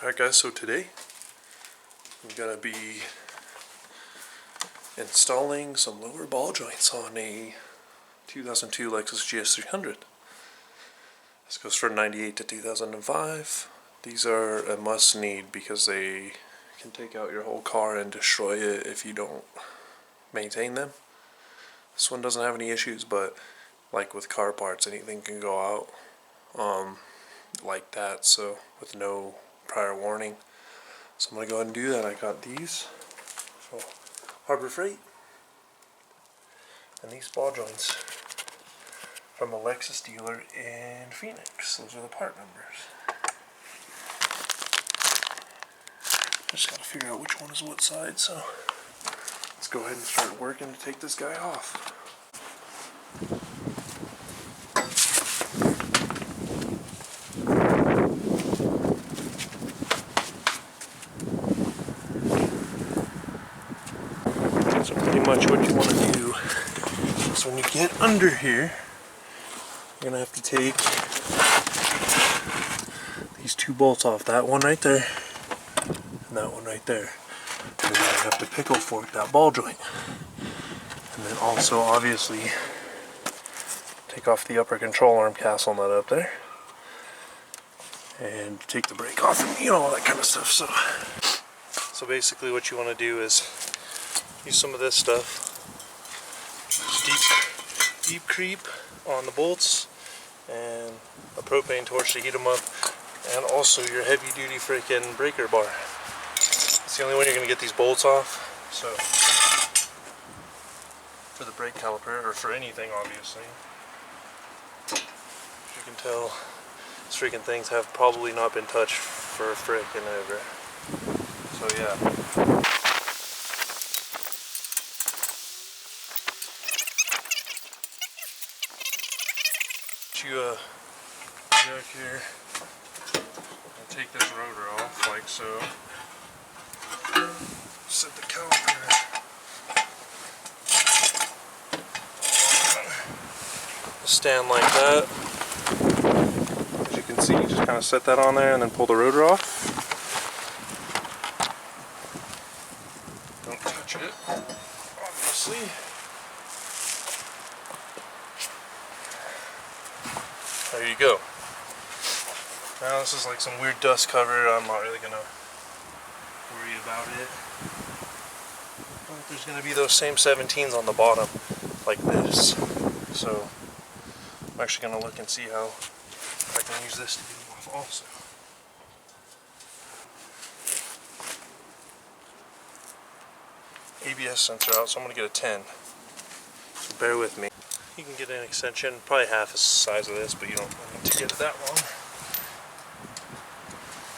Alright guys, so today I'm going to be installing some lower ball joints on a 2002 Lexus GS300. This goes from 98 to 2005. These are a must need because they can take out your whole car and destroy it if you don't maintain them. This one doesn't have any issues, but like with car parts, anything can go out like that, so with no prior warning. So I'm going to go ahead and do that. I got these from Harbor Freight and these ball joints from a Lexus dealer in Phoenix. Those are the part numbers. Just got to figure out which one is what side, so let's go ahead and start working to take this guy off. So pretty much what you want to do is when you get under here, you're going to have to take these two bolts off. That one right there and that one right there. And then you're going to have to pickle fork that ball joint. And then also obviously take off the upper control arm castle nut up there. And take the brake off and all that kind of stuff. So basically what you want to do is use some of this stuff. Deep creep on the bolts and a propane torch to heat them up, and also your heavy duty freaking breaker bar. It's the only way you're going to get these bolts off. So for the brake caliper, or for anything obviously, as you can tell, these freaking things have probably not been touched for freaking ever. So yeah. You back here and take this rotor off like so. Set the caliper stand like that. As you can see, you just kind of set that on there and then pull the rotor off. Don't touch it, obviously. There you go. Now this is like some weird dust cover. I'm not really gonna worry about it. But there's gonna be those same 17s on the bottom, like this. So I'm actually gonna look and see how I can use this to get them off also. ABS sensor out, so I'm gonna get a 10. So bear with me. You can get an extension, probably half the size of this, but you don't need to get it that long.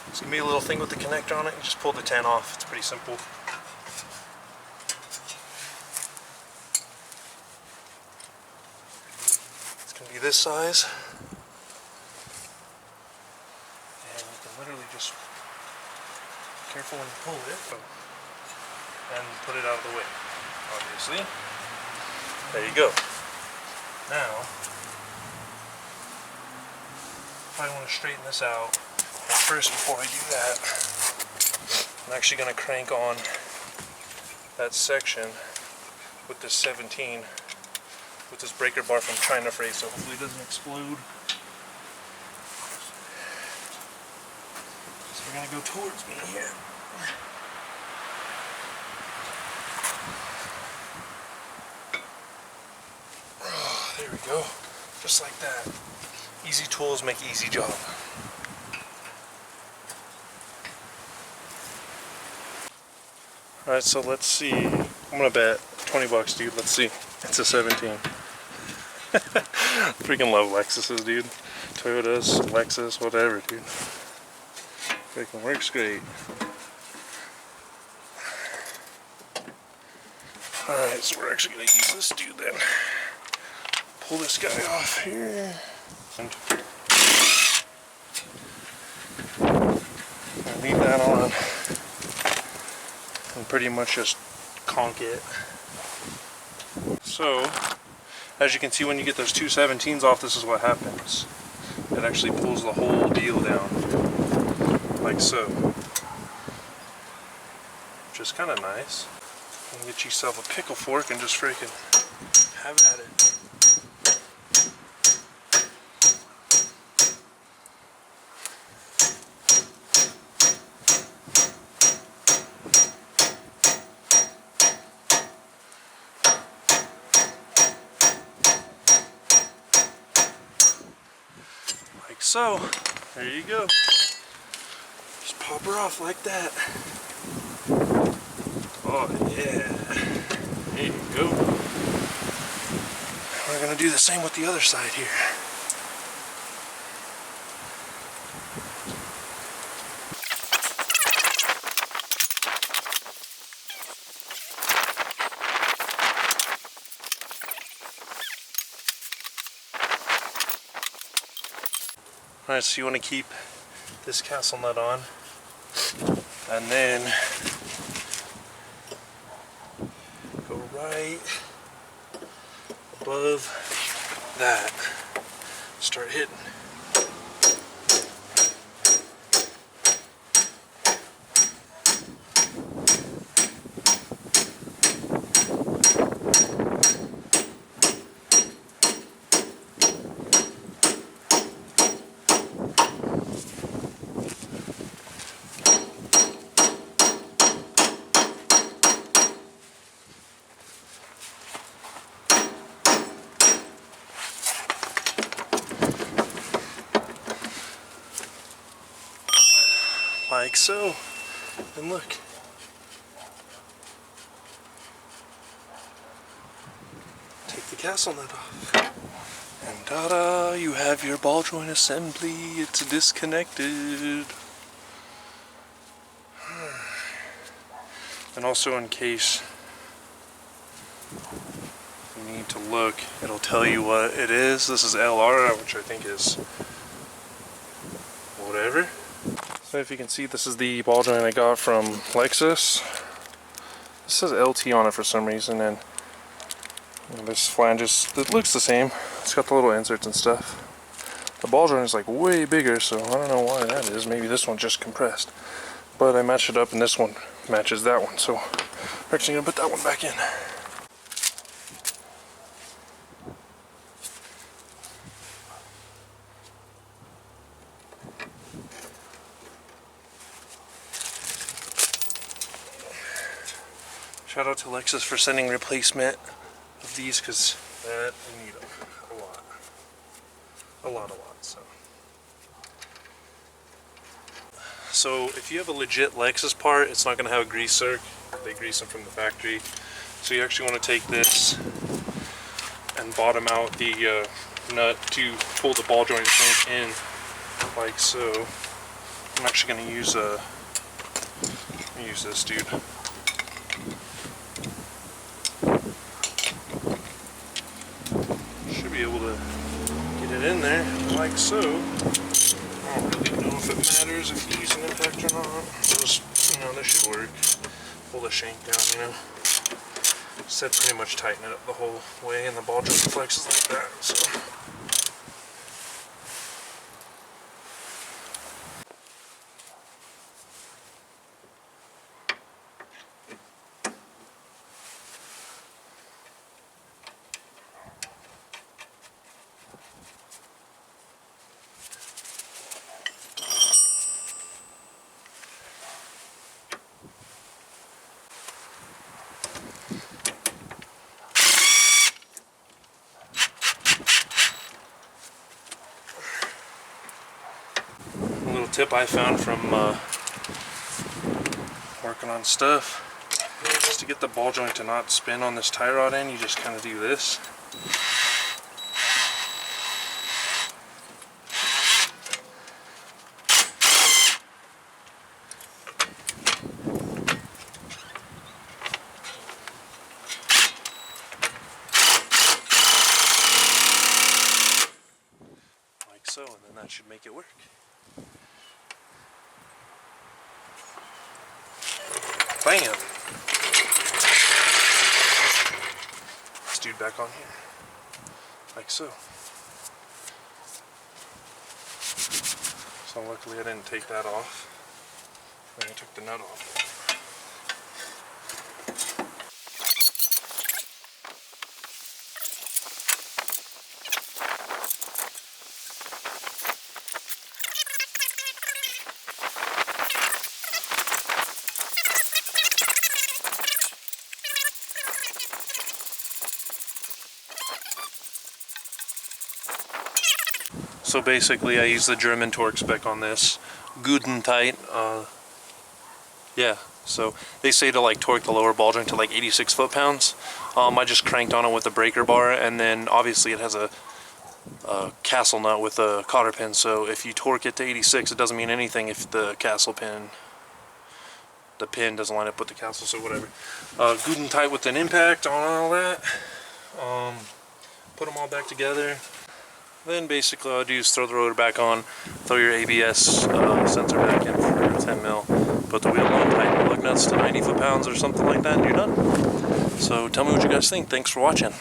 It's going to be a little thing with the connector on it. You just pull the 10 off. It's pretty simple. It's going to be this size. And you can literally just be careful when you pull it and put it out of the way, obviously. There you go. Now, if I want to straighten this out, but first before I do that, I'm actually going to crank on that section with this 17 with this breaker bar from China Freight, so hopefully it doesn't explode. So we're going to go towards me here. There we go, just like that. Easy tools make easy job. Alright, so let's see. I'm gonna bet 20 bucks, dude. Let's see. It's a 17. Freaking love Lexuses, dude. Toyotas, Lexus, whatever, dude. Freaking works great. Alright, so we're actually gonna use this dude then. Pull this guy off here and leave that on and pretty much just conk it. So as you can see, when you get those two 17s off, this is what happens. It actually pulls the whole deal down like so. is kind of nice. You can get yourself a pickle fork and just freaking have at it. Like so. There you go. Just pop her off like that. Oh yeah. There you go. We're gonna do the same with the other side here. Alright, so you want to keep this castle nut on, and then go right above that. Start hitting. Like so. And look. Take the castle nut off. And ta-da, you have your ball joint assembly. It's disconnected. And also, in case you need to look, it'll tell you what it is. This is LR, which I think is whatever. So if you can see, this is the ball joint I got from Lexus. This says LT on it for some reason, and this flange it looks the same. It's got the little inserts and stuff. The ball joint is like way bigger, so I don't know why that is. Maybe this one's just compressed. But I matched it up, and this one matches that one, so we're actually gonna put that one back in. Shout out to Lexus for sending replacement of these, because that we need a lot. So if you have a legit Lexus part, it's not going to have a grease zerk. They grease them from the factory. So you actually want to take this and bottom out the nut to pull the ball joint shank in, like so. I'm actually going to use this dude. Should be able to get it in there, like so. I don't really know if it matters if you use an impact or not. Just, this should work. Pull the shank down, Just that pretty much tighten it up the whole way, and the ball joint flexes like that. So. Tip I found from working on stuff is to get the ball joint to not spin on this tie rod end. You just kind of do this. Like so, and then that should make it work. Bam! This dude back on here. Like so. So luckily I didn't take that off. Then I took the nut off. So basically I use the German torque spec on this. Guten tight. Yeah, so they say to like torque the lower ball joint to like 86 foot-pounds. I just cranked on it with a breaker bar, and then obviously it has a castle nut with a cotter pin, so if you torque it to 86, it doesn't mean anything if the pin doesn't line up with the castle, so whatever. Guten tight with an impact on all that. Put them all back together. Then basically all I do is throw the rotor back on, throw your ABS sensor back in for 10 mil, put the wheel on, tighten the lug nuts to 90 foot-pounds or something like that, and you're done. So tell me what you guys think. Thanks for watching.